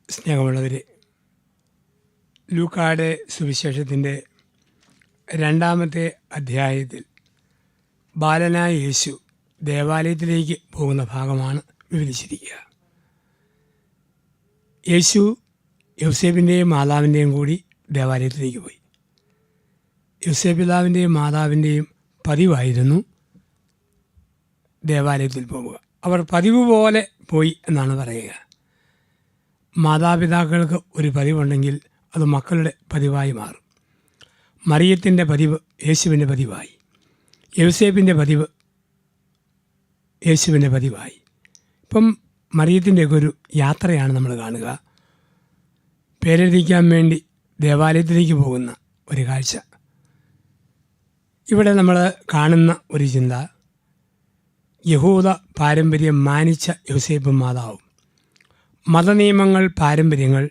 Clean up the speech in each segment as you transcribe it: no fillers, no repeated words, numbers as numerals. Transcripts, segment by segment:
സ്നേഹമുള്ളവരെ, ലൂക്കായുടെ സുവിശേഷത്തിൻ്റെ 2-ാമത്തെ അധ്യായത്തിൽ ബാലനായ യേശു ദേവാലയത്തിലേക്ക് പോകുന്ന ഭാഗമാണ് വിവരിച്ചിരിക്കുക. യേശു യോസേപ്പിൻ്റെയും മാതാവിൻ്റെയും കൂടി ദേവാലയത്തിലേക്ക് പോയി. യോസേപ്പ് പിതാവിൻ്റെയും മാതാവിൻ്റെയും പതിവായിരുന്നു ദേവാലയത്തിൽ പോവുക. അവർ പതിവ് പോലെ പോയി എന്നാണ് പറയുക. മാതാപിതാക്കൾക്ക് ഒരു പതിവുണ്ടെങ്കിൽ അത് മക്കളുടെ പതിവായി മാറും. മറിയത്തിൻ്റെ പതിവ് യേശുവിൻ്റെ പതിവായി, യോസേപ്പിൻ്റെ പതിവ് യേശുവിൻ്റെ പതിവായി. ഇപ്പം മറിയത്തിൻ്റെയൊക്കെ ഒരു യാത്രയാണ് നമ്മൾ കാണുക. പേരെഴുതിക്കാൻ വേണ്ടി ദേവാലയത്തിലേക്ക് പോകുന്ന ഒരു കാഴ്ച. ഇവിടെ നമ്മൾ കാണുന്ന ഒരു ചിന്ത, യഹൂദ പാരമ്പര്യം മാനിച്ച യോസേപ്പും മാതാവും, മതനിയമങ്ങൾ പാരമ്പര്യങ്ങൾ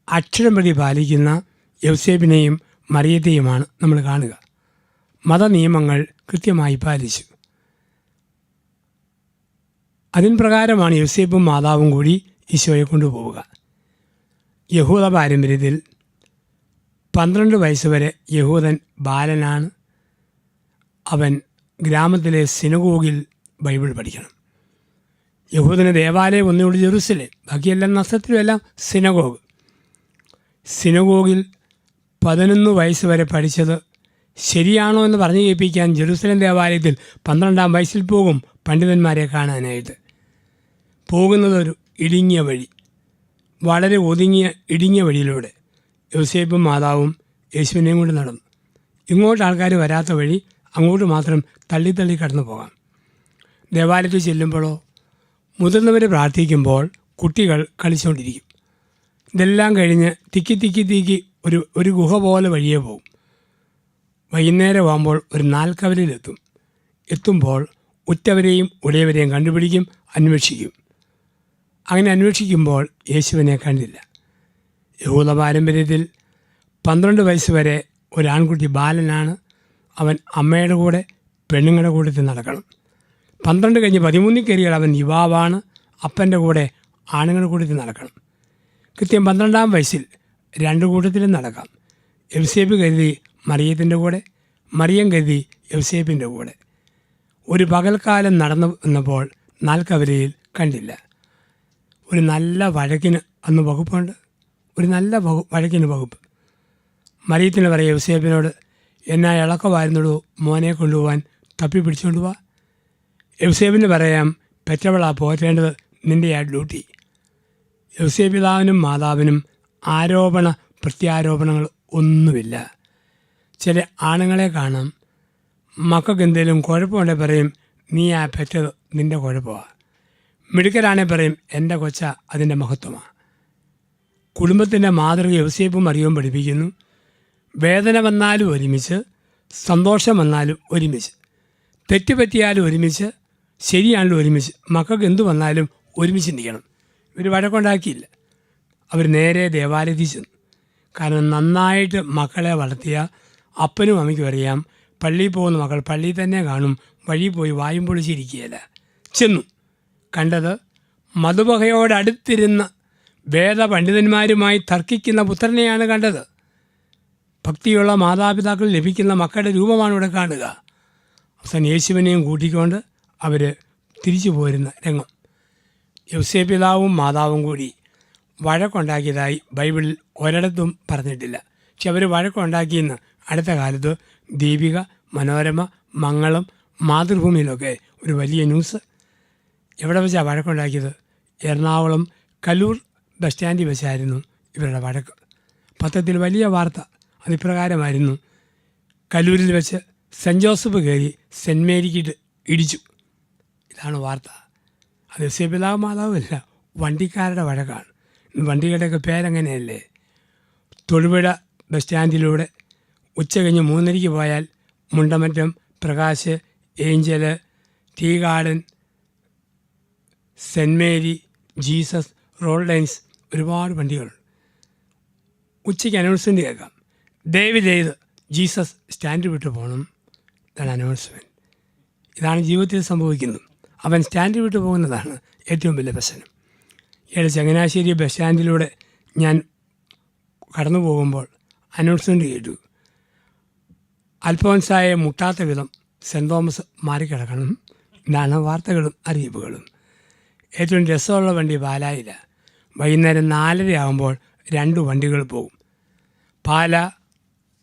അക്ഷരം പ്രതി പാലിക്കുന്ന യോസേപ്പിനെയും മറിയത്തെയുമാണ് നമ്മൾ കാണുക. മതനിയമങ്ങൾ കൃത്യമായി പാലിച്ചു. അതിൻ പ്രകാരമാണ് യോസേപ്പും മാതാവും കൂടി ഈശോയെ കൊണ്ടുപോവുക. യഹൂദ പാരമ്പര്യത്തിൽ 12 വയസ്സ് വരെ യഹൂദൻ ബാലനാണ്. അവൻ ഗ്രാമത്തിലെ സിനഗോഗിൽ ബൈബിൾ പഠിക്കണം. യഹൂദന് ദേവാലയം ഒന്നുകൂടി ജെറുസലേം, ബാക്കിയെല്ലാം നസറത്തിലുമെല്ലാം സിനഗോഗ്. സിനഗോഗിൽ 11 വയസ്സ് വരെ പഠിച്ചത് ശരിയാണോ എന്ന് പറഞ്ഞു കേൾപ്പിക്കാൻ ജെറുസലേം ദേവാലയത്തിൽ 12-ാം വയസ്സിൽ പോകും പണ്ഡിതന്മാരെ കാണാനായിട്ട്. പോകുന്നതൊരു ഇടുങ്ങിയ വഴി, വളരെ ഒതുങ്ങിയ ഇടുങ്ങിയ വഴിയിലൂടെ യോസേപ്പും മാതാവും യേശുവിനെയും കൊണ്ട് നടന്നു. ഇങ്ങോട്ട് ആൾക്കാർ വരാത്ത വഴി അങ്ങോട്ട് മാത്രം തള്ളി കടന്നു പോകാം. ദേവാലയത്തിൽ ചെല്ലുമ്പോഴോ മുതിർന്നവർ പ്രാർത്ഥിക്കുമ്പോൾ കുട്ടികൾ കളിച്ചുകൊണ്ടിരിക്കും. ഇതെല്ലാം കഴിഞ്ഞ് തിക്കി ഒരു ഗുഹ പോലെ വഴിയേ പോകും. വൈകുന്നേരമാകുമ്പോൾ ഒരു നാൽക്കവലിലെത്തും. എത്തുമ്പോൾ ഉറ്റവരെയും ഉടയവരെയും കണ്ടുപിടിക്കും, അന്വേഷിക്കും. അങ്ങനെ അന്വേഷിക്കുമ്പോൾ യേശുവിനെ കണ്ടില്ല. യഹൂദ പാരമ്പര്യത്തിൽ 12 വയസ്സ് വരെ ഒരാൺകുട്ടി ബാലനാണ്. അവൻ അമ്മയുടെ കൂടെ പെണ്ണുങ്ങളുടെ കൂട്ടത്തിൽ നടക്കണം. 12 കഴിഞ്ഞ് 13 കയറിയാൽ അവൻ യുവാവാണ്. അപ്പൻ്റെ കൂടെ ആണുങ്ങളുടെ കൂട്ടത്തിൽ നടക്കണം. കൃത്യം 12-ാം വയസ്സിൽ 2 കൂട്ടത്തിലും നടക്കാം. യോസേപ്പ് കരുതി മറിയത്തിൻ്റെ കൂടെ, മറിയം കരുതി യോസേപ്പിൻ്റെ കൂടെ. ഒരു പകൽക്കാലം നടന്നു വന്നപ്പോൾ നാൽക്കവലയിൽ കണ്ടില്ല. ഒരു നല്ല വഴക്കിന് അന്ന് വകുപ്പുണ്ട്. ഒരു നല്ല വഴക്കിന് വകുപ്പ്. മറിയത്തിന് പറയാം യോസേപ്പിനോട്, എന്നാ ഇളക്കമായിരുന്നോടോ, മോനെ കൊണ്ടുപോകാൻ തപ്പി പിടിച്ചുകൊണ്ട് പോവാ. യോസേപ്പിന് പറയാം, പെറ്റവളാ പോറ്റേണ്ടത്, നിൻ്റെ ആ ഡ്യൂട്ടി. യോസേപ്പ് പിതാവിനും മാതാവിനും ആരോപണ പ്രത്യാരോപണങ്ങൾ ഒന്നുമില്ല. ചില ആണുങ്ങളെ കാണാം, മക്കൾക്ക് എന്തെങ്കിലും കുഴപ്പമുണ്ടെങ്കിൽ പറയും, നീ ആ പെറ്റത് നിൻ്റെ കുഴപ്പമാണ്. മിടുക്കരാണെങ്കിൽ പറയും, എൻ്റെ കൊച്ച അതിൻ്റെ മഹത്വമാണ്. കുടുംബത്തിൻ്റെ മാതൃക യോസേപ്പും മറിയവും പഠിപ്പിക്കുന്നു. വേദന വന്നാലും ഒരുമിച്ച്, സന്തോഷം വന്നാലും ഒരുമിച്ച്, തെറ്റ് പറ്റിയാലും ഒരുമിച്ച്, ശരിയാണല്ലോ ഒരുമിച്ച്, മക്കൾക്ക് എന്തു വന്നാലും ഒരുമിച്ച് നിൽക്കണം. ഇവർ വഴക്കുണ്ടാക്കിയില്ല. അവർ നേരെ ദേവാലയത്തിൽ ചെന്നു. കാരണം നന്നായിട്ട് മക്കളെ വളർത്തിയ അപ്പനും അമ്മയ്ക്കും അറിയാം, പള്ളിയിൽ പോകുന്ന മക്കൾ പള്ളിയിൽ തന്നെ കാണും, വഴി പോയി വായും പൊളിച്ചിരിക്കുകയില്ല. ചെന്നു. കണ്ടത് മധുബഹയോടടുത്തിരുന്ന വേദപണ്ഡിതന്മാരുമായി തർക്കിക്കുന്ന പുത്രനെയാണ് കണ്ടത്. ഭക്തിയുള്ള മാതാപിതാക്കൾ ലഭിക്കുന്ന മക്കളുടെ രൂപമാണ് ഇവിടെ കാണുക. അവസാനം യേശുവിനെയും കൂട്ടിക്കൊണ്ട് അവർ തിരിച്ചു പോരുന്ന രംഗം. യോസേപ്പ് പിതാവും മാതാവും കൂടി വഴക്കുണ്ടാക്കിയതായി ബൈബിളിൽ ഒരിടത്തും പറഞ്ഞിട്ടില്ല. പക്ഷെ അവർ വഴക്കുണ്ടാക്കിയെന്ന് അടുത്ത കാലത്ത് ദീപിക, മനോരമ, മംഗളം, മാതൃഭൂമിയിലൊക്കെ ഒരു വലിയ ന്യൂസ്. എവിടെ വെച്ചാണ് വഴക്കുണ്ടാക്കിയത്? എറണാകുളം കല്ലൂർ ബസ് സ്റ്റാൻഡിൽ വെച്ചായിരുന്നു ഇവരുടെ വഴക്ക്. പത്രത്തിൽ വലിയ വാർത്ത അതിപ്രകാരമായിരുന്നു, കല്ലൂരിൽ വെച്ച് സെൻറ്റ് ജോസഫ് കയറി സെൻറ്റ് മേരിക്കിട്ട് ഇടിച്ചു. ഇതാണ് വാർത്ത. അത് യോസേപ്പ് പിതാവ് മാതാവുമല്ല, വണ്ടിക്കാരുടെ വഴക്കാണ്. വണ്ടികളുടെയൊക്കെ പേരങ്ങനെയല്ലേ. തൊടുപുഴ ബസ് സ്റ്റാൻഡിലൂടെ ഉച്ച കഴിഞ്ഞ് 3:30 പോയാൽ Mundamattam, Prakash, Angel, Tea Garden, Saint Mary, Jesus, Road Lines, ഒരുപാട് വണ്ടികളുണ്ട്. ഉച്ചയ്ക്ക് അനൗൺസ്മെൻറ്റ് കേൾക്കാം, ദയവ് ചെയ്ത് ജീസസ് സ്റ്റാൻഡ് വിട്ട് പോകണം. ഇതാണ് അനൗൺസ്മെൻറ്റ്. ഇതാണ് ജീവിതത്തിൽ സംഭവിക്കുന്നത്. അവൻ സ്റ്റാൻഡ് വിട്ട് പോകുന്നതാണ് ഏറ്റവും വലിയ പ്രശ്നം. ഈയിടെ ചങ്ങനാശ്ശേരി ബസ് സ്റ്റാൻഡിലൂടെ ഞാൻ കടന്നു പോകുമ്പോൾ അനൗൺസ്മെൻറ്റ് കേട്ടു, അൽഫോൻസായെ മുട്ടാത്ത വിധം സെൻറ്റ് തോമസ് മാറിക്കിടക്കണം. ഇതാണ് വാർത്തകളും അറിയിപ്പുകളും. ഏറ്റവും രസമുള്ള വണ്ടി പാലായില്ല. വൈകുന്നേരം 4:30 ആകുമ്പോൾ 2 വണ്ടികൾ പോകും. പാല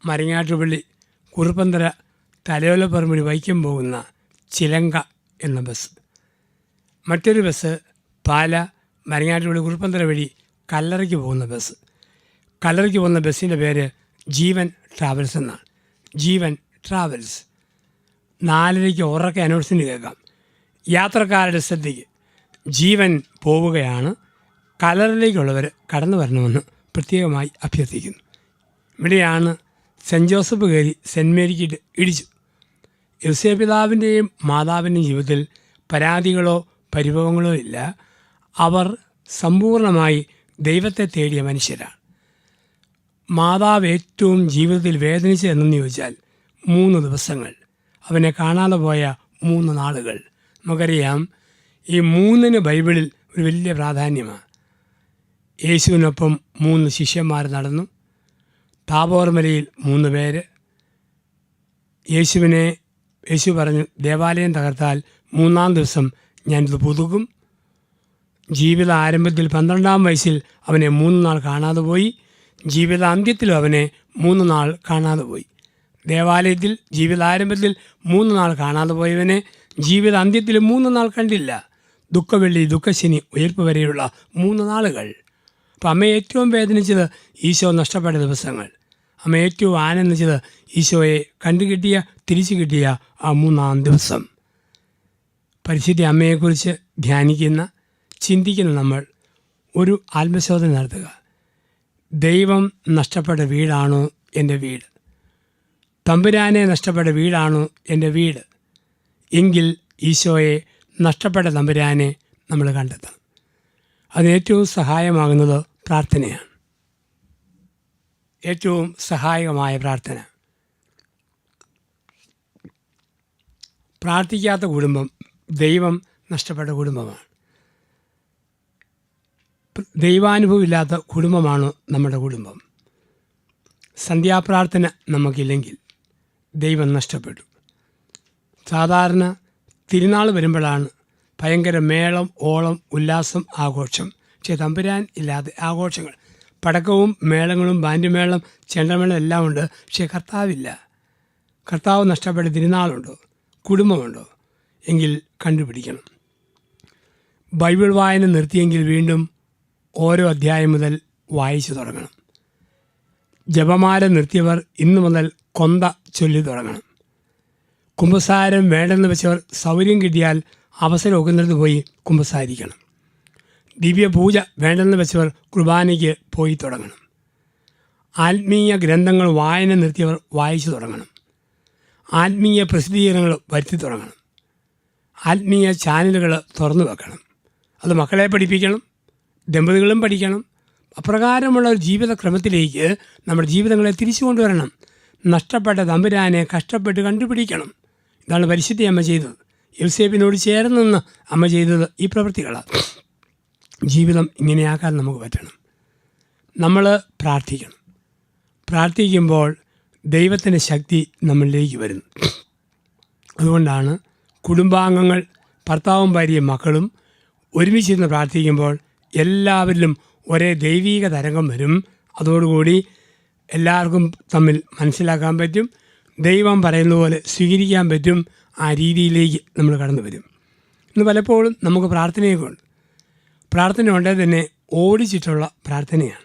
മരങ്ങാട്ടുപള്ളി കുറുപ്പന്തറ തലയോലപ്പറമ്പ് വൈക്കം പോകുന്ന ചിലങ്ക എന്ന ബസ്. മറ്റൊരു ബസ് പാല മരങ്ങാട്ടുപള്ളി കുറുപ്പന്തറ വഴി കല്ലറയ്ക്ക് പോകുന്ന ബസ്. കല്ലറയ്ക്ക് പോകുന്ന ബസ്സിൻ്റെ പേര് ജീവൻ ട്രാവൽസ് എന്നാണ്. ജീവൻ ട്രാവൽസ്. 4:30 ഉറക്കെ അനൗൺസ്മെൻറ്റ് കേൾക്കാം. യാത്രക്കാരുടെ ശ്രദ്ധയ്ക്ക്, ജീവൻ പോവുകയാണ്, കല്ലറയിലേക്കുള്ളവർ കടന്നു വരണമെന്ന് പ്രത്യേകമായി അഭ്യർത്ഥിക്കുന്നു. ഇവിടെയാണ് സെൻറ്റ് ജോസഫ് കയറി സെൻറ്റ് മേരിക്കിട്ട് ഇടിച്ചു. യോസേപ്പിതാവിൻ്റെയും മാതാവിൻ്റെയും ജീവിതത്തിൽ പരാതികളോ പരിഭവങ്ങളോ ഇല്ല. അവർ സമ്പൂർണ്ണമായി ദൈവത്തെ തേടിയ മനുഷ്യരാണ്. മാതാവ് ഏറ്റവും ജീവിതത്തിൽ വേദനിച്ചത് എന്നു ചോദിച്ചാൽ 3 ദിവസങ്ങൾ, അവനെ കാണാതെ പോയ 3 നാളുകൾ. നമുക്കറിയാം, ഈ 3 ബൈബിളിൽ ഒരു വലിയ പ്രാധാന്യമാണ്. യേശുവിനൊപ്പം 3 ശിഷ്യന്മാർ നടന്നു. താബോർ മലയിൽ 3 പേര്. യേശു പറഞ്ഞു, ദേവാലയം തകർത്താൽ 3-ാം ദിവസം ഞാനിത് പുതുക്കും. ജീവിത ആരംഭത്തിൽ 12-ാം വയസ്സിൽ അവനെ 3 നാൾ കാണാതെ പോയി. ജീവിതാന്ത്യത്തിലും അവനെ 3 നാൾ കാണാതെ പോയി. ദേവാലയത്തിൽ ജീവിതാരംഭത്തിൽ 3 നാൾ കാണാതെ പോയവനെ ജീവിതാന്ത്യത്തിൽ 3 നാൾ കണ്ടില്ല. ദുഃഖവെള്ളി, ദുഃഖശനി, ഉയർപ്പ് വരെയുള്ള 3 നാളുകൾ. അപ്പം അമ്മ ഏറ്റവും വേദനിച്ചത് ഈശോ നഷ്ടപ്പെട്ട ദിവസങ്ങൾ. അമ്മ ഏറ്റവും ആനന്ദിച്ചത് ഈശോയെ കണ്ടുകിട്ടിയ, തിരിച്ചു കിട്ടിയ ആ 3-ാം ദിവസം. പരിശുദ്ധ അമ്മയെക്കുറിച്ച് ധ്യാനിക്കുന്ന, ചിന്തിക്കുന്ന നമ്മൾ ഒരു ആത്മശോധന നടത്തുക. ദൈവം നഷ്ടപ്പെട്ട വീടാണോ എൻ്റെ വീട്? തമ്പുരാനെ നഷ്ടപ്പെട്ട വീടാണോ എൻ്റെ വീട്? എങ്കിൽ ഈശോയെ നഷ്ടപ്പെട്ട തമ്പുരാനെ നമ്മൾ കണ്ടെത്തണം. അതിനേറ്റവും സഹായമാകുന്നത് പ്രാർത്ഥനയാണ്. ഏറ്റവും സഹായകമായ പ്രാർത്ഥന. പ്രാർത്ഥിക്കാത്ത കുടുംബം ദൈവം നഷ്ടപ്പെട്ട കുടുംബമാണ്. ദൈവാനുഭവം ഇല്ലാത്ത കുടുംബമാണ് നമ്മുടെ കുടുംബം. സന്ധ്യാപ്രാർത്ഥന നമുക്കില്ലെങ്കിൽ ദൈവം നഷ്ടപ്പെട്ടു. സാധാരണ തിരുനാൾ വരുമ്പോഴാണ് ഭയങ്കര മേളം, ഓളം, ഉല്ലാസം, ആഘോഷം. പക്ഷേ തമ്പുരാൻ ഇല്ലാതെ ആഘോഷങ്ങൾ, പടക്കവും മേളങ്ങളും ബാൻഡുമേളം, ചെണ്ടമേളം എല്ലാം ഉണ്ട്. പക്ഷേ കർത്താവില്ല. കർത്താവ് നഷ്ടപ്പെട്ട തിരുനാളുണ്ടോ? കുടുംബമുണ്ടോ? എങ്കിൽ കണ്ടുപിടിക്കണം. ബൈബിൾ വായന നിർത്തിയെങ്കിൽ വീണ്ടും ഓരോ അധ്യായം മുതൽ വായിച്ചു തുടങ്ങണം. ജപമാല നിർത്തിയവർ ഇന്നു മുതൽ കൊന്ത ചൊല്ലി തുടങ്ങണം. കുമ്പസാരം വേണ്ടെന്ന് വെച്ചവർ സൗകര്യം കിട്ടിയാൽ അവസരം ഒക്കുന്നിടത്ത് പോയി കുമ്പസാരിക്കണം. ദിവ്യപൂജ വേണ്ടെന്ന് വെച്ചവർ കുർബാനയ്ക്ക് പോയി തുടങ്ങണം. ആത്മീയ ഗ്രന്ഥങ്ങൾ വായന നിർത്തിയവർ വായിച്ചു തുടങ്ങണം. ആത്മീയ പ്രസിദ്ധീകരണങ്ങൾ വരുത്തി തുടങ്ങണം. ആത്മീയ ചാനലുകൾ തുറന്നു വെക്കണം. അത് മക്കളെ പഠിപ്പിക്കണം, ദമ്പതികളും പഠിക്കണം. അപ്രകാരമുള്ള ഒരു ജീവിതക്രമത്തിലേക്ക് നമ്മുടെ ജീവിതങ്ങളെ തിരിച്ചു കൊണ്ടുവരണം. നഷ്ടപ്പെട്ട തമ്പുരാനെ കഷ്ടപ്പെട്ട് കണ്ടുപിടിക്കണം. ഇതാണ് പരിശുദ്ധ അമ്മ ചെയ്തത്. യോസേപ്പിനോട് ചേർന്ന് നിന്ന് അമ്മ ചെയ്തത് ഈ പ്രവൃത്തികളാണ്. ജീവിതം ഇങ്ങനെയാക്കാൻ നമുക്ക് പറ്റണം. നമ്മൾ പ്രാർത്ഥിക്കണം. പ്രാർത്ഥിക്കുമ്പോൾ ദൈവത്തിൻ്റെ ശക്തി നമ്മളിലേക്ക് വരുന്നു. അതുകൊണ്ടാണ് കുടുംബാംഗങ്ങൾ, ഭർത്താവും ഭാര്യയും മക്കളും ഒരുമിച്ചിരുന്ന് പ്രാർത്ഥിക്കുമ്പോൾ എല്ലാവരിലും ഒരേ ദൈവീക തരംഗം വരും. അതോടുകൂടി എല്ലാവർക്കും തമ്മിൽ മനസ്സിലാക്കാൻ പറ്റും. ദൈവം പറയുന്ന പോലെ സ്വീകരിക്കാൻ പറ്റും. ആ രീതിയിലേക്ക് നമ്മൾ കടന്നു വരും. ഇന്ന് പലപ്പോഴും നമുക്ക് പ്രാർത്ഥനയൊക്കെ ഉണ്ട്. പ്രാർത്ഥന ഉണ്ടെങ്കിൽ തന്നെ ഓടിച്ചിട്ടുള്ള പ്രാർത്ഥനയാണ്.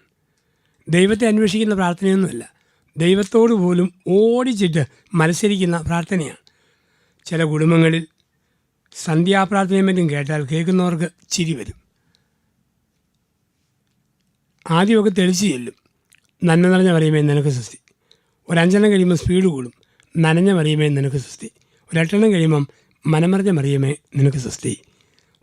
ദൈവത്തെ അന്വേഷിക്കുന്ന പ്രാർത്ഥനയൊന്നുമല്ല. ദൈവത്തോട് പോലും ഓടിച്ചിട്ട് മത്സരിക്കുന്ന പ്രാർത്ഥനയാണ്. ചില കുടുംബങ്ങളിൽ സന്ധ്യാപ്രാർത്ഥനയും മറ്റും കേട്ടാൽ കേൾക്കുന്നവർക്ക് ചിരി വരും. ആദ്യമൊക്കെ തെളിച്ച് ചെല്ലും. നന്മ നിറഞ്ഞ പറയുമേ നിനക്ക് സ്വസ്തി. ഒരു 5 കഴിയുമ്പോൾ സ്പീഡ് കൂടും. നനഞ്ഞ മറിയമേ നിനക്ക് സ്വസ്തി. ഒരു 8 കഴിയുമ്പം മനമറിഞ്ഞ മറിയമേ നിനക്ക് സ്വസ്തി.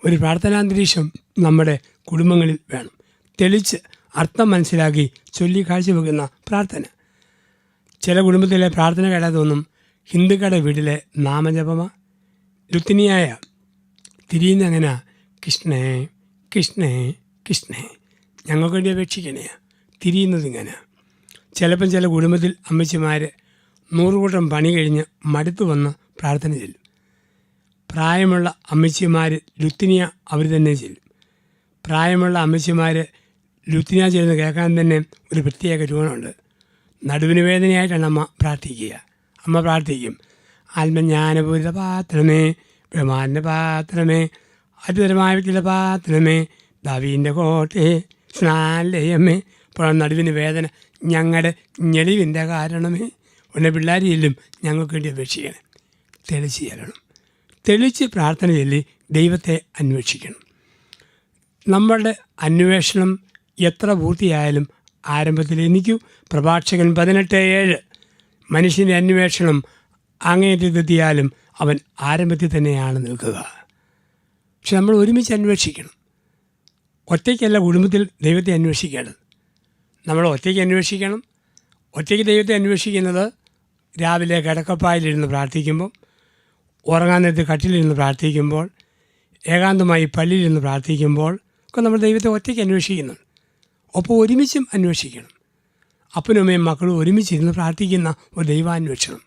ഒരു പ്രാർത്ഥനാന്തരീക്ഷം നമ്മുടെ കുടുംബങ്ങളിൽ വേണം. തെളിച്ച് അർത്ഥം മനസ്സിലാക്കി ചൊല്ലി കാഴ്ചവെക്കുന്ന പ്രാർത്ഥന. ചില കുടുംബത്തിലെ പ്രാർത്ഥന കേട്ടാൽ തോന്നും ഹിന്ദുക്കളുടെ വീട്ടിലെ നാമജപമാണ്. ലുത്തിനിയായ തിരിയുന്ന അങ്ങനെ കൃഷ്ണേ കൃഷ്ണേ കൃഷ്ണേ ഞങ്ങൾക്ക് വേണ്ടി അപേക്ഷിക്കണേ. തിരിയുന്നത് ഇങ്ങനെ. ചിലപ്പം ചില കുടുംബത്തിൽ അമ്മച്ചിമാർ 100 കൂട്ടം പണി കഴിഞ്ഞ് മടുത്തു വന്ന് പ്രാർത്ഥന ചെല്ലും. പ്രായമുള്ള അമ്മച്ചിമാർ ലുത്തിനിയ അവർ തന്നെ ചെല്ലും. പ്രായമുള്ള അമ്മച്ചിമാർ ലുത്തിനിയ ചെല്ലുന്ന കേൾക്കാൻ തന്നെ ഒരു പ്രത്യേക ട്യൂണുണ്ട്. നടുവിന് വേദനയായിട്ടാണ് അമ്മ പ്രാർത്ഥിക്കുക. അമ്മ പ്രാർത്ഥിക്കും, ആത്മജ്ഞാനപൂരിത പാത്രമേ, ബ്രഹ്മാന്റെ പാത്രമേ, അത്ഭുതമായ വ്യക്തിയുടെ പാത്രമേ, ദാവീൻ്റെ കോട്ടയെ സ്നാലയമേ. അപ്പോൾ നടുവിന് വേദന, ഞങ്ങളുടെ ഞെളിവിൻ്റെ കാരണമേ. ഉടനെ പിള്ളേർ ചെല്ലും, ഞങ്ങൾക്ക് വേണ്ടി അപേക്ഷിക്കണം. തെളിച്ച് ചെല്ലണം. തെളിച്ച് പ്രാർത്ഥന ചൊല്ലി ദൈവത്തെ അന്വേഷിക്കണം. നമ്മളുടെ അന്വേഷണം എത്ര പൂർത്തിയായാലും ആരംഭത്തിൽ എനിക്കു പ്രഭാഷകൻ 18:7 മനുഷ്യൻ്റെ അന്വേഷണം അങ്ങേയറ്റത്തെത്തിയാലും അവൻ ആരംഭത്തിൽ തന്നെയാണ് നിൽക്കുക. പക്ഷെ നമ്മൾ ഒരുമിച്ച് അന്വേഷിക്കണം. ഒറ്റയ്ക്കല്ല കുടുംബത്തിൽ ദൈവത്തെ അന്വേഷിക്കേണ്ടത്. നമ്മൾ ഒറ്റയ്ക്ക് അന്വേഷിക്കണം. ഒറ്റയ്ക്ക് ദൈവത്തെ അന്വേഷിക്കുന്നത് രാവിലെ കിടക്കപ്പായിലിരുന്ന് പ്രാർത്ഥിക്കുമ്പോൾ, ഉറങ്ങാൻ നേരത്ത് കട്ടിലിരുന്ന് പ്രാർത്ഥിക്കുമ്പോൾ, ഏകാന്തമായി പള്ളിയിലിരുന്ന് പ്രാർത്ഥിക്കുമ്പോൾ ഒക്കെ നമ്മൾ ദൈവത്തെ ഒറ്റയ്ക്ക് അന്വേഷിക്കുന്നുണ്ട്. ഒപ്പം ഒരുമിച്ചും അന്വേഷിക്കണം. അപ്പനും അമ്മയും മക്കളും ഒരുമിച്ചിരുന്ന് പ്രാർത്ഥിക്കുന്ന ഒരു ദൈവാന്വേഷണം.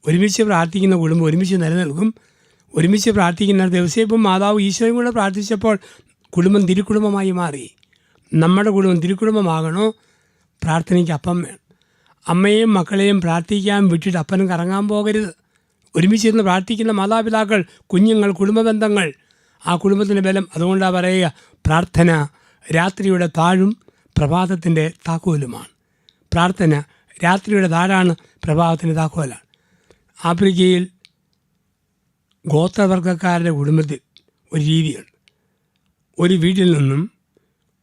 ഒരുമിച്ച് പ്രാർത്ഥിക്കുന്ന കുടുംബം ഒരുമിച്ച് നിലനിൽക്കും. ഒരുമിച്ച് പ്രാർത്ഥിക്കുന്ന ദിവസം ഇപ്പം മാതാവ് ഈശോയും കൂടെ പ്രാർത്ഥിച്ചപ്പോൾ കുടുംബം തിരുക്കുടുംബമായി മാറി. നമ്മുടെ കുടുംബം തിരുക്കുടുംബമാകണോ? പ്രാർത്ഥനയ്ക്ക് അപ്പം വേണം. അമ്മയെയും മക്കളെയും പ്രാർത്ഥിക്കാൻ വിട്ടിട്ട് അപ്പനും കറങ്ങാൻ പോകരുത്. ഒരുമിച്ചിരുന്ന് പ്രാർത്ഥിക്കുന്ന മാതാപിതാക്കൾ, കുഞ്ഞുങ്ങൾ, കുടുംബ ബന്ധങ്ങൾ, ആ കുടുംബത്തിൻ്റെ ബലം. അതുകൊണ്ടാണ് പറയുക, പ്രാർത്ഥന രാത്രിയുടെ താഴും പ്രഭാതത്തിൻ്റെ താക്കോലുമാണ്. പ്രാർത്ഥന രാത്രിയുടെ താഴാണ്, പ്രഭാതത്തിൻ്റെ താക്കോലാണ്. ആഫ്രിക്കയിൽ ഗോത്രവർഗ്ഗക്കാരുടെ കുടുംബത്തിൽ ഒരു രീതിയുണ്ട്. ഒരു വീട്ടിൽ നിന്നും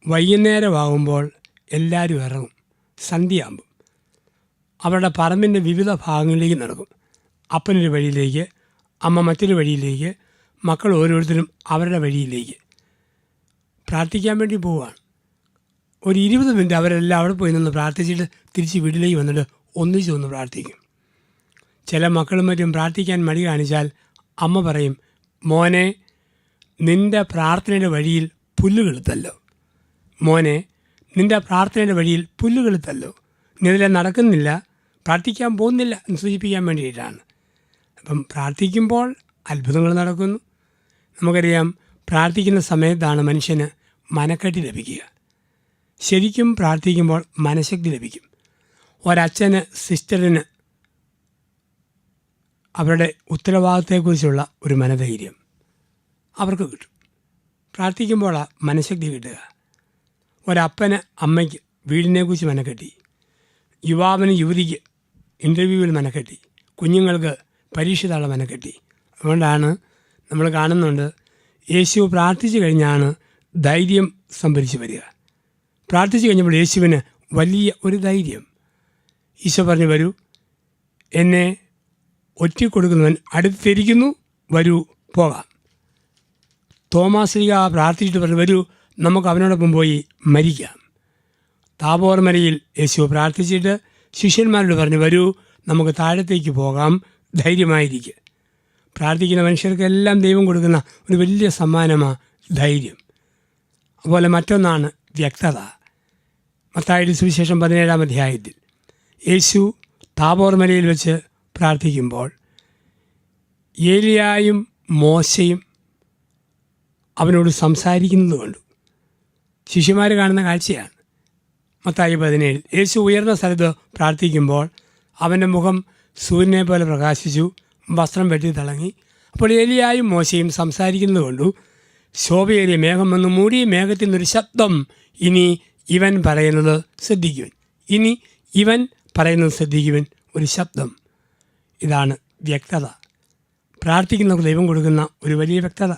വൈകുന്നേരമാകുമ്പോൾ എല്ലാവരും ഇറങ്ങും. സന്ധ്യയാകുമ്പം അവരുടെ പറമ്പിൻ്റെ വിവിധ ഭാഗങ്ങളിലേക്ക് നടക്കും. അപ്പനൊരു വഴിയിലേക്ക്, അമ്മ മറ്റൊരു വഴിയിലേക്ക്, മക്കൾ ഓരോരുത്തരും അവരുടെ വഴിയിലേക്ക് പ്രാർത്ഥിക്കാൻ വേണ്ടി പോവുകയാണ്. ഒരു 20 മിനിറ്റ് അവരെല്ലാം അവിടെ പോയി നിന്ന് പ്രാർത്ഥിച്ചിട്ട് തിരിച്ച് വീട്ടിലേക്ക് വന്നിട്ട് ഒന്നിച്ച് ഒന്ന് പ്രാർത്ഥിക്കും. ചില മക്കളും മറ്റും പ്രാർത്ഥിക്കാൻ മടി കാണിച്ചാൽ അമ്മ പറയും, മോനെ നിൻ്റെ പ്രാർത്ഥനയുടെ വഴിയിൽ പുല്ലുകെളുത്തല്ലോ, മോനെ നിൻ്റെ പ്രാർത്ഥനയുടെ വഴിയിൽ പുല്ലുകെളുത്തല്ലോ, നീ ഇതിലെ നടക്കുന്നില്ല, പ്രാർത്ഥിക്കാൻ പോകുന്നില്ല എന്ന് സൂചിപ്പിക്കാൻ വേണ്ടിയിട്ടാണ്. അപ്പം പ്രാർത്ഥിക്കുമ്പോൾ അത്ഭുതങ്ങൾ നടക്കുന്നു. നമുക്കറിയാം, പ്രാർത്ഥിക്കുന്ന സമയത്താണ് മനുഷ്യന് മനക്കെട്ടി ലഭിക്കുക. ശരിക്കും പ്രാർത്ഥിക്കുമ്പോൾ മനഃശക്തി ലഭിക്കും. ഒരച്ഛന് സിസ്റ്ററിന് അവരുടെ ഉത്തരവാദിത്തത്തെക്കുറിച്ചുള്ള ഒരു മനധൈര്യം അവർക്ക് കിട്ടും. പ്രാർത്ഥിക്കുമ്പോഴാണ് മനഃശക്തി കിട്ടുക. ഒരപ്പന് അമ്മയ്ക്ക് വീടിനെക്കുറിച്ച് മനക്കെട്ടി, യുവാവിന് യുവതിക്ക് ഇൻ്റർവ്യൂവിൽ മനക്കെട്ടി, കുഞ്ഞുങ്ങൾക്ക് പരീക്ഷ താള മനക്കെട്ടി. അതുകൊണ്ടാണ് നമ്മൾ കാണുന്നുണ്ട്, യേശു പ്രാർത്ഥിച്ചു കഴിഞ്ഞാണ് ധൈര്യം സംഭരിച്ച് വരിക. പ്രാർത്ഥിച്ചു കഴിഞ്ഞപ്പോൾ യേശുവിന് വലിയ ഒരു ധൈര്യം. ഈശോ പറഞ്ഞു, വരൂ, എന്നെ ഒറ്റിക്കൊടുക്കുന്നവൻ അടുത്തിരിക്കുന്നു, വരൂ പോകാം. തോമാസ് ലീഗ പ്രാർത്ഥിച്ചിട്ട് പറഞ്ഞു, വരൂ നമുക്ക് അവനോടൊപ്പം പോയി മരിക്കാം. താബോർ മലയിൽ യേശു പ്രാർത്ഥിച്ചിട്ട് ശിഷ്യന്മാരോട് പറഞ്ഞു, വരൂ നമുക്ക് താഴത്തേക്ക് പോകാം, ധൈര്യമായിരിക്കുക. പ്രാർത്ഥിക്കുന്ന മനുഷ്യർക്കെല്ലാം ദൈവം കൊടുക്കുന്ന ഒരു വലിയ സമ്മാനമാണ് ധൈര്യം. അതുപോലെ മറ്റൊന്നാണ് വ്യക്തത. മത്തായിയുടെ സുവിശേഷം 17-ാം അധ്യായത്തിൽ യേശു താബോർ മലയിൽ വെച്ച് പ്രാർത്ഥിക്കുമ്പോൾ ഏലിയായും മോശയും അവനോട് സംസാരിക്കുന്നത് കണ്ടു. ശിഷ്യന്മാർ കാണുന്ന കാഴ്ചയാണ്. മത്തായി 17 യേശു ഉയർന്ന സ്ഥലത്ത് പ്രാർത്ഥിക്കുമ്പോൾ അവൻ്റെ മുഖം സൂര്യനെ പോലെ പ്രകാശിച്ചു, വസ്ത്രം വെട്ടി തിളങ്ങി. അപ്പോൾ ഏലിയായും മോശയും സംസാരിക്കുന്നത് കൊണ്ടു. ശോഭയേറിയ മേഘം വന്ന് മൂടി, മേഘത്തിൽ നിന്നൊരു ശബ്ദം, ഇനി ഇവൻ പറയുന്നത് ശ്രദ്ധിക്കുവൻ, ഇനി ഇവൻ പറയുന്നത് ശ്രദ്ധിക്കുവൻ. ഒരു ശബ്ദം. ഇതാണ് വ്യക്തത. പ്രാർത്ഥിക്കുന്നവർക്ക് ദൈവം കൊടുക്കുന്ന ഒരു വലിയ വ്യക്തത.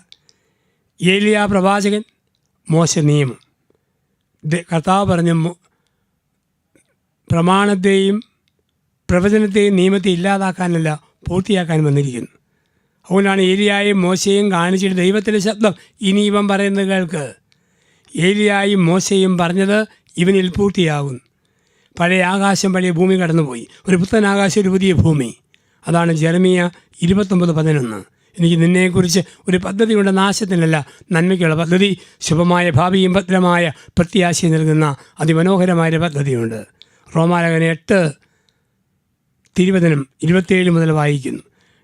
ഏലിയ പ്രവാചകൻ, മോശ നിയമം. കർത്താവ് പറഞ്ഞ പ്രമാണത്തെയും പ്രവചനത്തെയും നിയമത്തെ ഇല്ലാതാക്കാനല്ല, പൂർത്തിയാക്കാൻ വന്നിരിക്കുന്നു. അതുകൊണ്ടാണ് ഏലിയായും മോശയും കാണിച്ചിട്ട് ദൈവത്തിൻ്റെ ശബ്ദം, ഇനി ഇവൻ പറയുന്നത് കേൾക്ക്. ഏലിയായും മോശയും പറഞ്ഞത് ഇവനിൽ പൂർത്തിയാകുന്നു. പഴയ ആകാശം പഴയ ഭൂമി കടന്നുപോയി, ഒരു പുത്തൻ ആകാശം ഒരു പുതിയ ഭൂമി. അതാണ് ജെറമിയ 29:11. എനിക്ക് നിന്നെക്കുറിച്ച് ഒരു പദ്ധതിയുണ്ട്, നാശത്തിനല്ല നന്മയ്ക്കുള്ള പദ്ധതി, ശുഭമായ ഭാവിയും ഭദ്രമായ പ്രത്യാശ നൽകുന്ന അതിമനോഹരമായ പദ്ധതിയുണ്ട്. റോമാലേഖനം 8:20-27 മുതൽ വായിക്കുന്നു.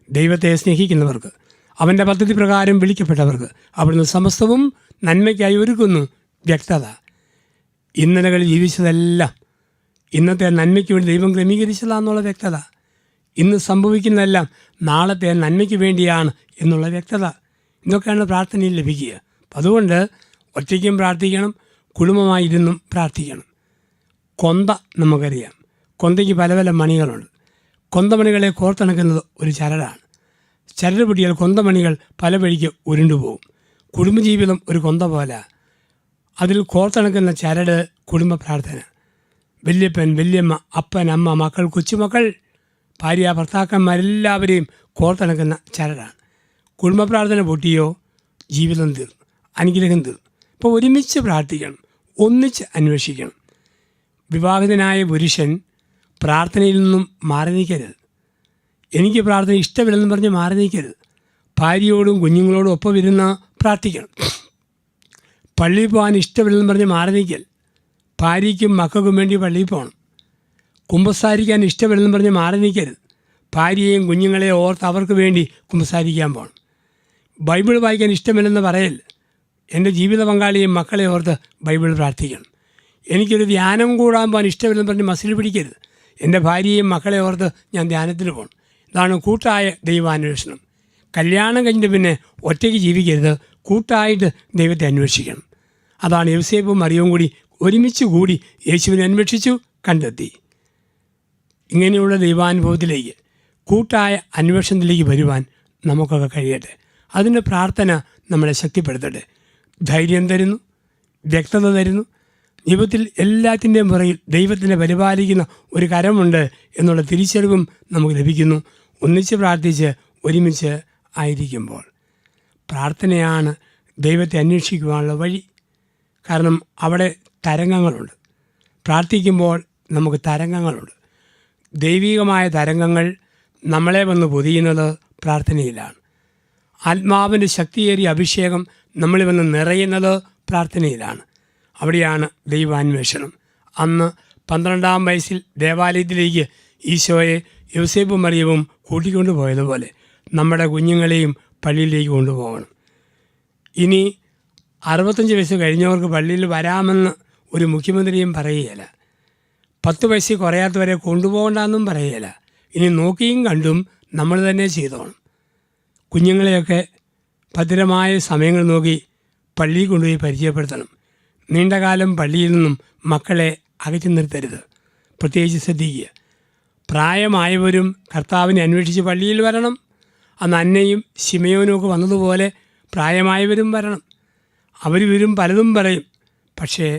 ദൈവത്തെ സ്നേഹിക്കുന്നവർക്ക്, അവൻ്റെ പദ്ധതി പ്രകാരം വിളിക്കപ്പെട്ടവർക്ക് അവിടുന്ന് സമസ്തവും നന്മയ്ക്കായി ഒരുക്കുന്നു. വ്യക്തത. ഇന്നലകളിൽ ജീവിച്ചതെല്ലാം ഇന്നത്തെ നന്മയ്ക്ക് വേണ്ടി ദൈവം ക്രമീകരിച്ചതാണെന്നുള്ള വ്യക്തത. ഇന്ന് സംഭവിക്കുന്നതെല്ലാം നാളത്തെ നന്മയ്ക്ക് വേണ്ടിയാണ് എന്നുള്ള വ്യക്തത. ഇതൊക്കെയാണ് പ്രാർത്ഥനയിൽ ലഭിക്കുക. അപ്പം അതുകൊണ്ട് ഒറ്റയ്ക്കും പ്രാർത്ഥിക്കണം, കുടുംബമായിരുന്നും പ്രാർത്ഥിക്കണം. കൊന്ത നമുക്കറിയാം. കൊന്തയ്ക്ക് പല പല മണികളുണ്ട്. കൊന്തമണികളെ കോർത്തിണക്കുന്നത് ഒരു ചരടാണ്. ചരട് പൊട്ടിയാൽ കൊന്തമണികൾ പല വഴിക്ക് ഉരുണ്ടുപോകും. കുടുംബജീവിതം ഒരു കൊന്ത പോലെ. അതിൽ കോർത്തിണക്കുന്ന ചരട് കുടുംബ പ്രാർത്ഥന. വല്യപ്പൻ, വല്യമ്മ, അപ്പൻ, അമ്മ, മക്കൾ, കൊച്ചുമക്കൾ, ഭാര്യ, ഭർത്താക്കന്മാരെല്ലാവരെയും കോർത്തിണക്കുന്ന ചരടാണ്. കുടുംബ പ്രാർത്ഥന പൊട്ടിയോ ജീവിതം തീർന്നു, അനുഗ്രഹം തീർന്നു. ഇപ്പോൾ ഒരുമിച്ച് പ്രാർത്ഥിക്കണം, ഒന്നിച്ച് അന്വേഷിക്കണം. വിവാഹിതനായ പുരുഷൻ പ്രാർത്ഥനയിൽ നിന്നും മാറി നിൽക്കരുത്. എനിക്ക് പ്രാർത്ഥന ഇഷ്ടമില്ലെന്ന് പറഞ്ഞ് മാറി നിൽക്കരുത്. ഭാര്യയോടും കുഞ്ഞുങ്ങളോടും ഒപ്പം ഇരുന്ന് പ്രാർത്ഥിക്കണം. പള്ളിയിൽ പോകാൻ ഇഷ്ടമില്ലെന്ന് പറഞ്ഞ് മാറി നിൽക്കൽ. ഭാര്യയ്ക്കും മക്കൾക്കും വേണ്ടി പള്ളിയിൽ പോകണം. കുമ്പസാരിക്കാൻ ഇഷ്ടമില്ലെന്ന് പറഞ്ഞ് മാറി നിൽക്കരുത്. ഭാര്യയെയും കുഞ്ഞുങ്ങളെയും ഓർത്ത് അവർക്ക് വേണ്ടി കുമ്പസാരിക്കാൻ പോകണം. ബൈബിൾ വായിക്കാൻ ഇഷ്ടമില്ലെന്ന് പറയൽ. എൻ്റെ ജീവിത പങ്കാളിയെയും മക്കളെ ഓർത്ത് ബൈബിൾ പ്രാർത്ഥിക്കണം. എനിക്കൊരു ധ്യാനം കൂടാൻ പോകാൻ ഇഷ്ടമില്ലെന്ന് പറഞ്ഞ് മസിൽ പിടിക്കരുത്. എൻ്റെ ഭാര്യയെയും മക്കളെ ഓർത്ത് ഞാൻ ധ്യാനത്തിന് പോകണം. ഇതാണ് കൂട്ടായ ദൈവാന്വേഷണം. കല്യാണം കഴിഞ്ഞിട്ട് പിന്നെ ഒറ്റയ്ക്ക് ജീവിക്കരുത്, കൂട്ടായിട്ട് ദൈവത്തെ അന്വേഷിക്കണം. അതാണ് യോസേപ്പും മറിയവും കൂടി ഒരുമിച്ച് കൂടി യേശുവിനെ അന്വേഷിച്ചു, കണ്ടെത്തി. ഇങ്ങനെയുള്ള ദൈവാനുഭവത്തിലേക്ക്, കൂട്ടായ അന്വേഷണത്തിലേക്ക് വരുവാൻ നമുക്കൊക്കെ കഴിയട്ടെ. അതിന് പ്രാർത്ഥന നമ്മളെ ശക്തിപ്പെടുത്തട്ടെ. ധൈര്യം തരുന്നു, വ്യക്തത തരുന്നു. ജീവിതത്തിൽ എല്ലാത്തിൻ്റെയും പുറകിൽ ദൈവത്തിനെ പരിപാലിക്കുന്ന ഒരു കരമുണ്ട് എന്നുള്ള തിരിച്ചറിവും നമുക്ക് ലഭിക്കുന്നു. ഒന്നിച്ച് പ്രാർത്ഥിച്ച് ഒരുമിച്ച് ആയിരിക്കുമ്പോൾ. പ്രാർത്ഥനയാണ് ദൈവത്തെ അന്വേഷിക്കുവാനുള്ള വഴി. കാരണം അവിടെ തരംഗങ്ങളുണ്ട്. പ്രാർത്ഥിക്കുമ്പോൾ നമുക്ക് തരംഗങ്ങളുണ്ട്. ദൈവികമായ തരംഗങ്ങൾ നമ്മളെ വന്ന് പൊതിയുന്നത് പ്രാർത്ഥനയിലാണ്. ആത്മാവിൻ്റെ ശക്തിയേറിയ അഭിഷേകം നമ്മളിൽ വന്ന് നിറയുന്നത് പ്രാർത്ഥനയിലാണ്. അവിടെയാണ് ദൈവാന്വേഷണം. അന്ന് 12-ാം വയസ്സിൽ ദേവാലയത്തിലേക്ക് ഈശോയെ യോസേപ്പും മറിയവും കൂട്ടിക്കൊണ്ടു പോയതുപോലെ നമ്മുടെ കുഞ്ഞുങ്ങളെയും പള്ളിയിലേക്ക് കൊണ്ടുപോകണം. ഇനി 65 വയസ്സ് കഴിഞ്ഞവർക്ക് പള്ളിയിൽ വരാമെന്ന് ഒരു മുഖ്യമന്ത്രിയും പറയുകയില്ല. 10 വയസ്സിൽ കുറയാത്തവരെ കൊണ്ടുപോകണ്ടെന്നും പറയുകയില്ല. ഇനി നോക്കിയും കണ്ടും നമ്മൾ തന്നെ ചെയ്തോണം. കുഞ്ഞുങ്ങളെയൊക്കെ ഭദ്രമായ സമയങ്ങൾ നോക്കി പള്ളിയിൽ കൊണ്ടുപോയി പരിചയപ്പെടുത്തണം. നീണ്ടകാലം പള്ളിയിൽ നിന്നും മക്കളെ അകറ്റി നിർത്തരുത്. പ്രത്യേകിച്ച് ശ്രദ്ധിക്കുക. പ്രായമായവരും കർത്താവിനെ അന്വേഷിച്ച് പള്ളിയിൽ വരണം. അന്ന് അന്നയും ശിമയോനും ഒക്കെ വന്നതുപോലെ പ്രായമായവരും വരണം. അവരും പലതും പറയും. പക്ഷേ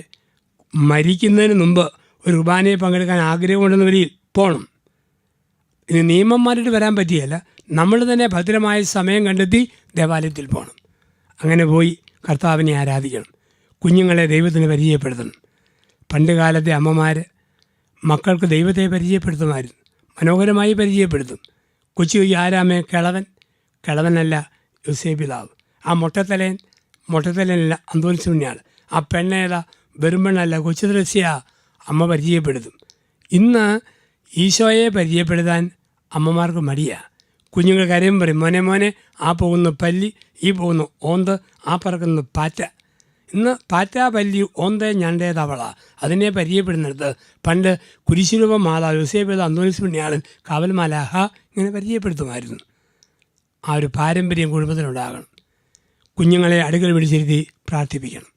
മരിക്കുന്നതിന് മുമ്പ് ഒരു കുർബാനയിൽ പങ്കെടുക്കാൻ ആഗ്രഹമുണ്ടെന്നവരിൽ പോകണം. ഇനി നിയമന്മാരായിട്ട് വരാൻ പറ്റിയല്ല, നമ്മൾ തന്നെ ഭദ്രമായ സമയം കണ്ടെത്തി ദേവാലയത്തിൽ പോകണം. അങ്ങനെ പോയി കർത്താവിനെ ആരാധിക്കണം. കുഞ്ഞുങ്ങളെ ദൈവത്തിന് പരിചയപ്പെടുത്തണം. പണ്ട് കാലത്തെ അമ്മമാർ മക്കൾക്ക് ദൈവത്തെ പരിചയപ്പെടുത്തുമായിരുന്നു. മനോഹരമായി പരിചയപ്പെടുത്തും. കൊച്ചു ആരാമേ കിളവനല്ല യോസേപ്പിതാവ്. ആ മൊട്ടത്തലനല്ല അന്തോനിസ് പുണ്യാൾ. ആ പെണ്ണേതാ വെറുമ്പെണ്ണല്ല കൊച്ചു ദ്രസ്യ അമ്മ പരിചയപ്പെടുത്തും. ഇന്ന് ഈശോയെ പരിചയപ്പെടുത്താൻ അമ്മമാർക്ക് മടിയാണ്. കുഞ്ഞുങ്ങൾ കരയും പറയും, മോനെ ആ പോകുന്ന പല്ലി, ഈ പോകുന്ന ഓന്ത്, ആ പറക്കുന്ന പാറ്റ. ഇന്ന് പാറ്റ, പല്ലി, ഓന്ത്, ഞണ്ടേ, തവള അതിനെ പരിചയപ്പെടുന്നിടത്ത് പണ്ട് കുരിശുരൂപം മാതാവ് യോസേപ്പ് അന്തോനിസ് പുണ്യാളൻ കാവൽമാലാഹ ഇങ്ങനെ പരിചയപ്പെടുത്തുമായിരുന്നു. ആ ഒരു പാരമ്പര്യം കുടുംബത്തിലുണ്ടാകണം. കുഞ്ഞുങ്ങളെ അടുക്കൽ പിടിച്ചിരുത്തി പ്രാർത്ഥിപ്പിക്കണം.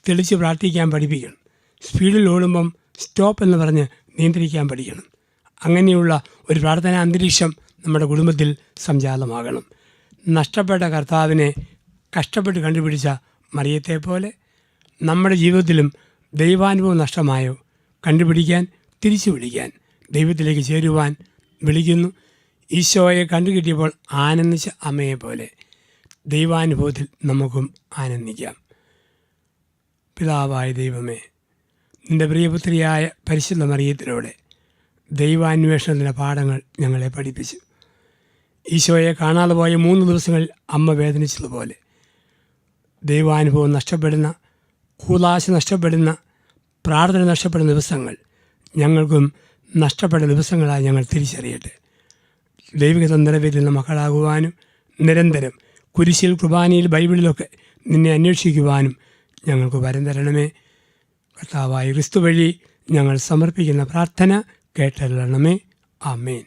തെളിച്ച് പ്രാർത്ഥിക്കാൻ പഠിപ്പിക്കണം. സ്പീഡിൽ ഓടുമ്പം സ്റ്റോപ്പ് എന്ന് പറഞ്ഞ് നിയന്ത്രിക്കാൻ പഠിക്കണം. അങ്ങനെയുള്ള ഒരു പ്രാർത്ഥനാ അന്തരീക്ഷം നമ്മുടെ കുടുംബത്തിൽ സംജാതമാകണം. നഷ്ടപ്പെട്ട കർത്താവിനെ കഷ്ടപ്പെട്ട് കണ്ടുപിടിച്ച മറിയത്തെ പോലെ നമ്മുടെ ജീവിതത്തിലും ദൈവാനുഭവം നഷ്ടമായോ കണ്ടുപിടിക്കാൻ, തിരിച്ചു വിളിക്കാൻ, ദൈവത്തിലേക്ക് ചേരുവാൻ വിളിക്കുന്നു. ഈശോയെ കണ്ടുകിട്ടിയപ്പോൾ ആനന്ദിച്ച അമ്മയെ പോലെ ദൈവാനുഭവത്തിൽ നമുക്കും ആനന്ദിക്കാം. പിതാവായ ദൈവമേ, നിൻ്റെ പ്രിയപുത്രിയായ പരിശുദ്ധ മറിയത്തിലൂടെ ദൈവാന്വേഷണത്തിൻ്റെ പാഠങ്ങൾ ഞങ്ങളെ പഠിപ്പിച്ചു. ഈശോയെ കാണാതെ പോയ 3 ദിവസങ്ങളിൽ അമ്മ വേദനിച്ചതുപോലെ ദൈവാനുഭവം നഷ്ടപ്പെടുന്ന, കൂദാശ നഷ്ടപ്പെടുന്ന, പ്രാർത്ഥന നഷ്ടപ്പെടുന്ന ദിവസങ്ങൾ ഞങ്ങൾക്കും നഷ്ടപ്പെട്ട ദിവസങ്ങളായി ഞങ്ങൾ തിരിച്ചറിയട്ടെ. ദൈവികത നിറവേറ്റുന്ന മക്കളാകുവാനും നിരന്തരം കുരിശിൽ, കുർബാനയിൽ, ബൈബിളിലൊക്കെ നിന്നെ അന്വേഷിക്കുവാനും ഞങ്ങൾക്ക് വരം തരണമേ. കർത്താവായ ക്രിസ്തു വഴി ഞങ്ങൾ സമർപ്പിക്കുന്ന പ്രാർത്ഥന കേട്ടരുളണമേ. ആമേൻ.